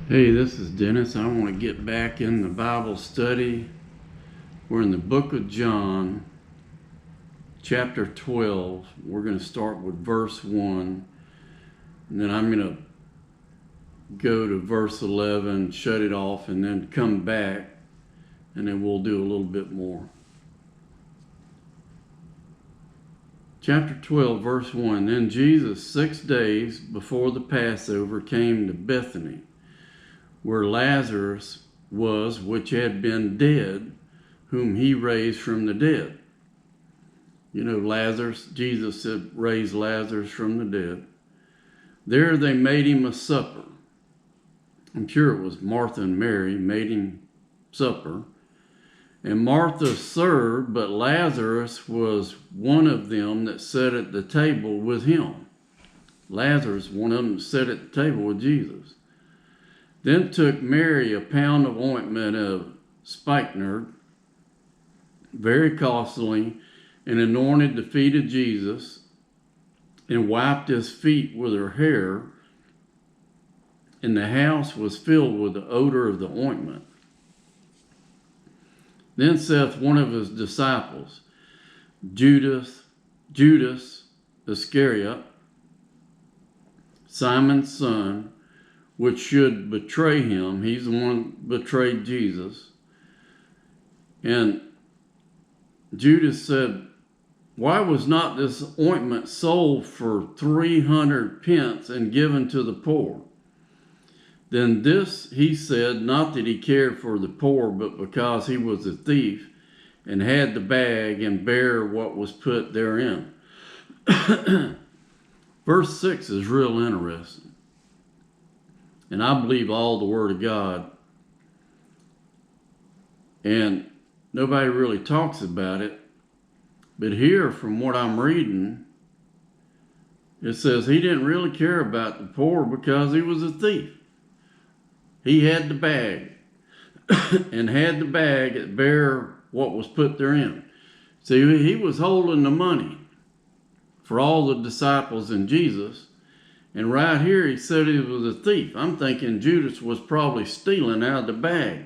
Hey, this is Dennis. I want to get back in the Bible study. We're in the book of John, chapter 12. We're going to start with verse 1, and then I'm going to go to verse 11, shut it off, and then come back, and then we'll do a little bit more. Chapter 12, verse 1. Then Jesus, 6 days before the Passover, came to Bethany, where Lazarus was, which had been dead, whom he raised from the dead. You know, Lazarus, Jesus said, raised Lazarus from the dead. There they made him a supper. I'm sure it was Martha and Mary made him supper. And Martha served, but Lazarus was one of them that sat at the table with him. Lazarus, one of them, sat at the table with Jesus. Then took Mary a pound of ointment of spikenard, very costly, and anointed the feet of Jesus, and wiped his feet with her hair, and the house was filled with the odor of the ointment. Then saith one of his disciples, Judas Iscariot, Simon's son, which should betray him. He's the one that betrayed Jesus. And Judas said, why was not this ointment sold for 300 pence and given to the poor? Then this he said, not that he cared for the poor, but because he was a thief, and had the bag and bare what was put therein. Verse 6 is real interesting. And I believe all the Word of God. And nobody really talks about it. But here, from what I'm reading, it says he didn't really care about the poor because he was a thief. He had the bag. And had the bag that bare what was put therein. See, he was holding the money for all the disciples and Jesus. And right here, he said he was a thief. I'm thinking Judas was probably stealing out of the bag.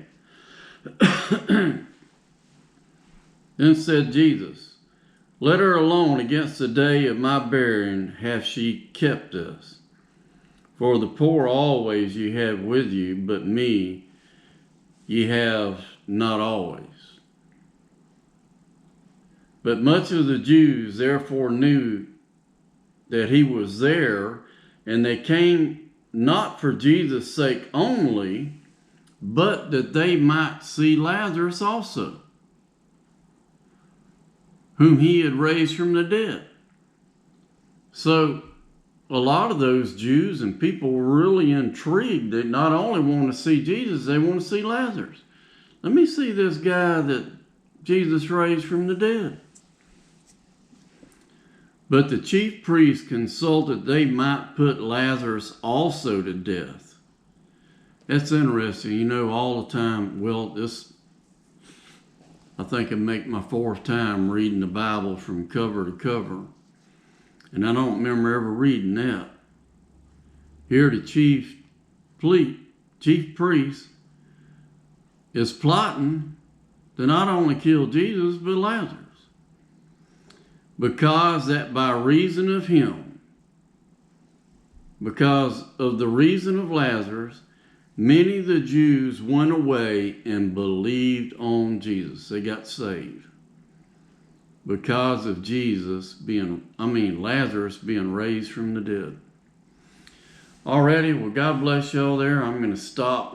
Then said Jesus, let her alone. Against the day of my burying hath she kept us. For the poor always ye have with you, but me ye have not always. But much of the Jews therefore knew that he was there, and they came not for Jesus' sake only, but that they might see Lazarus also, whom he had raised from the dead. So a lot of those Jews and people were really intrigued. They not only want to see Jesus, they want to see Lazarus. Let me see this guy that Jesus raised from the dead. But the chief priests consulted they might put Lazarus also to death. That's interesting. You know, all the time, well, I think I make my 4th time reading the Bible from cover to cover. And I don't remember ever reading that. Here the chief priest is plotting to not only kill Jesus, but Lazarus. Because that by reason of him, because of the reason of Lazarus, many of the Jews went away and believed on Jesus. They got saved. Because of Lazarus being raised from the dead. Alrighty, well, God bless y'all there. I'm going to stop.